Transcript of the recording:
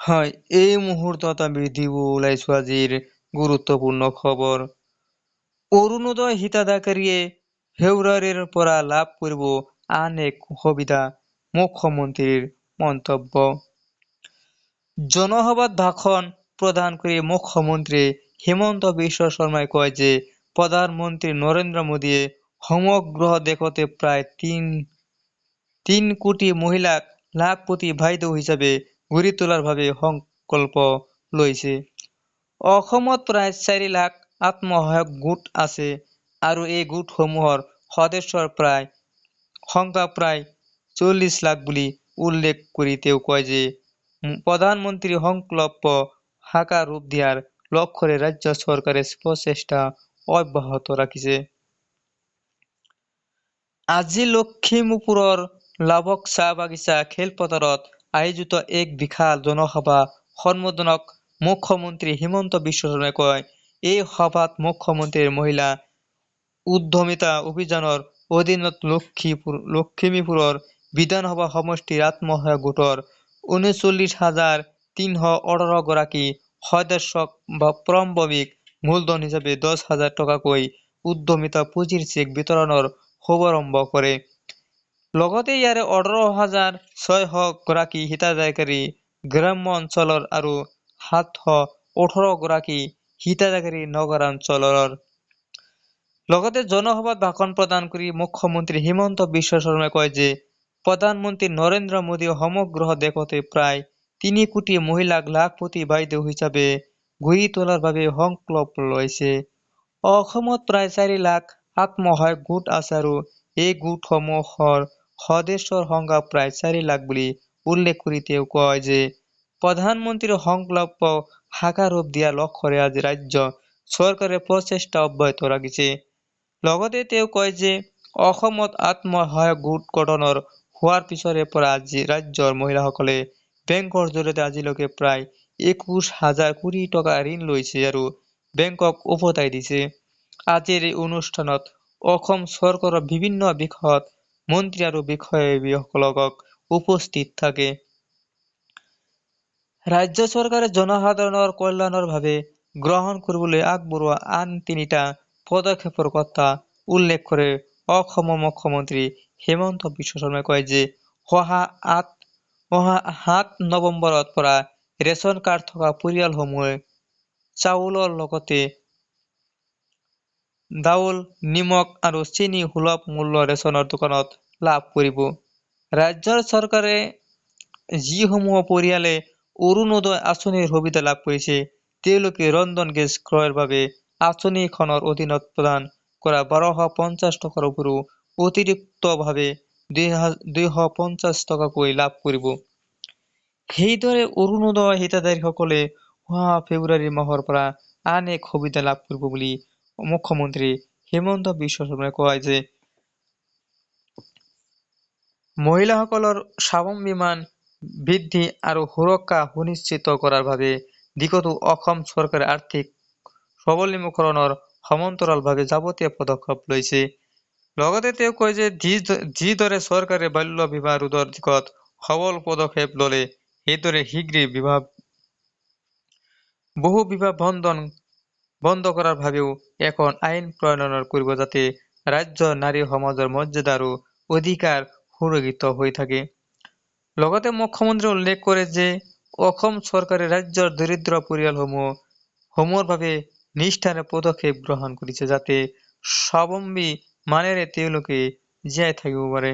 হয়, এই মুহূৰ্তত আমি দিব ওলাইছো আজিৰ গুৰুত্বপূৰ্ণ খবৰ। অৰুণোদয় হিতাধিকাৰীয়ে ফেব্ৰুৱাৰীৰ পৰা লাভ কৰিব আন এক সুবিধা, মুখ্যমন্ত্ৰীৰ মন্তব্য। জনসভাত ভাষণ প্ৰদান কৰি মুখ্যমন্ত্ৰী হিমন্ত বিশ্ব শৰ্মাই কয় যে প্ৰধানমন্ত্ৰী নৰেন্দ্ৰ মোদীয়ে সমগ্ৰ দেশতে প্ৰায় ৩ কোটি মহিলাক লাখপতি বাইদেউ হিচাপে গঢ়ি তোলাৰ বাবে সংকল্প লৈছে। অসমত প্ৰায় ৪ লাখ আত্মসহায়ক গোট আছে আৰু এই গোটসমূহৰ সদস্যৰ সংখ্যা প্ৰায় ৪০ লাখ বুলি উল্লেখ কৰি তেওঁ কয় যে প্ৰধানমন্ত্ৰীৰ সংকল্প সাকাৰ ৰূপ দিয়াৰ লক্ষ্যৰে ৰাজ্য চৰকাৰে প্ৰচেষ্টা অব্যাহত ৰাখিছে। আজি লখিমপুৰৰ লাভক চাহ বাগিচা খেলপথাৰত আয়োজিত এক বিশাল জনসভা সম্বোধনত মুখ্যমন্ত্ৰী হিমন্ত বিশ্ব শৰ্মাই কয়, এই সভাত মুখ্যমন্ত্ৰীৰ মহিলা উদ্যমিতা অভিযানৰ অধীনত লখিমপুৰৰ বিধানসভা সমষ্টিৰ আত্মসহায়ক গোটৰ ৩৯,৩১৮ গৰাকী সদস্যক প্ৰাৰম্ভিক মূলধন হিচাপে 10,000 টকাকৈ উদ্যমিতা পুঁজিৰ চেক বিতৰণৰ শুভাৰম্ভ কৰে। লগতে ইয়াৰে 18,600 গৰাকী হিতাধিকাৰী গ্ৰাম্য অঞ্চলৰ আৰু 718 গৰাকী হিতাধিকাৰী নগৰাঞ্চলৰ। লগতে জনসভাত ভাষণ প্ৰদান কৰি মুখ্যমন্ত্ৰী হিমন্ত বিশ্ব শৰ্মাই কয় যে প্ৰধানমন্ত্ৰী নৰেন্দ্ৰ মোদীয়ে সমগ্ৰ দেশতে প্ৰায় ৩ কোটি মহিলাক লাখপতি বাইদেউ হিচাপে গঢ়ি তোলাৰ বাবে সংকল্প লৈছে। অসমত প্ৰায় ৪ লাখ আত্মসহায়ক গোট আছে আৰু এই গোটসমূহৰ সদস্যৰ সংখ্যা প্ৰায় ৪ লাখ বুলি উল্লেখ কৰি তেওঁ কয় যে প্ৰধানমন্ত্ৰীৰ সংকল্প সাকাৰ ৰূপ দিয়াৰ লক্ষ্যৰে আজি ৰাজ্য চৰকাৰে প্ৰচেষ্টা অব্যাহত ৰাখিছে। লগতে তেওঁ কয় যে অসমত আত্মসহায়ক গোট গঠন হোৱাৰ পিছৰে পৰা আজি ৰাজ্যৰ মহিলাসকলে বেংকৰ জৰিয়তে আজিলৈকে প্ৰায় ২১,০০০ কোটি টকা ঋণ লৈছে আৰু বেংকক উভতাই দিছে। আজিৰ এই অনুষ্ঠানত অসম চৰকাৰৰ বিভিন্ন বিষয়ত মন্ত্ৰী আৰু বিষয়ববীয়াসকলক উপস্থিত থাকে। ৰাজ্য চৰকাৰে জনসাধাৰণৰ কল্যাণৰ বাবে গ্ৰহণ কৰিবলৈ আগবঢ়োৱা আন ৩টা পদক্ষেপৰ কথা উল্লেখ কৰি অসমৰ মুখ্যমন্ত্ৰী হিমন্ত বিশ্ব শৰ্মাই কয় যে অহা ৭ নৱেম্বৰৰ পৰা ৰেচন কাৰ্ড থকা পৰিয়ালসমূহে চাউলৰ লগতে দাউল, নিমখ আৰু চেনি সুলভ মূল্যৰ ৰেচনৰ দোকানত লাভ কৰিব। ৰাজ্য চৰকাৰে যিসমূহ পৰিয়ালে অৰুণোদয় আঁচনিৰ সুবিধা লাভ কৰিছে, তেওঁলোকে ৰন্ধন গেছ ক্ৰয়ৰ বাবে আঁচনিখনৰ অধীনত প্ৰদান কৰা ১,২৫০ টকাৰ উপৰিও অতিৰিক্তভাৱে ২৫০ টকাকৈ লাভ কৰিব। সেইদৰে অৰুণোদয় হিতাধিকাৰীসকলে অহা ফেব্ৰুৱাৰী মাহৰ পৰা আন এক সুবিধা লাভ কৰিব বুলি মুখ্যমন্ত্ৰী হিমন্ত বিশ্ব শৰ্মাই কয় যে মহিলাসকলৰ স্বাৱলম্বন বৃদ্ধি আৰু সুৰক্ষা সুনিশ্চিত কৰাৰ বাবে দিশতো অসম চৰকাৰে আৰ্থিক সবলীকৰণৰ সমান্তৰালভাৱে যাৱতীয় পদক্ষেপ লৈছে। লগতে তেওঁ কয় যে যিদৰে চৰকাৰে বাল্য বিবাহ ৰোধৰ দিশত সবল পদক্ষেপ ল'লে, সেইদৰে শীঘ্ৰেই বহু বিবাহ বন্ধ কৰাৰ বাবেও এখন আইন প্ৰণয়ন কৰিব যাতে ৰাজ্যৰ নাৰী সমাজৰ মৰ্যাদা আৰু অধিকাৰ সুৰক্ষিত হৈ থাকে। লগতে মুখ্যমন্ত্ৰীয়ে উল্লেখ কৰে যে অসম চৰকাৰে ৰাজ্যৰ দৰিদ্ৰ পৰিয়ালসমূহৰ বাবে নিষ্ঠাৰে পদক্ষেপ গ্ৰহণ কৰিছে যাতে স্বাৱলম্বী মানেৰে তেওঁলোকে জীয়াই থাকিব পাৰে।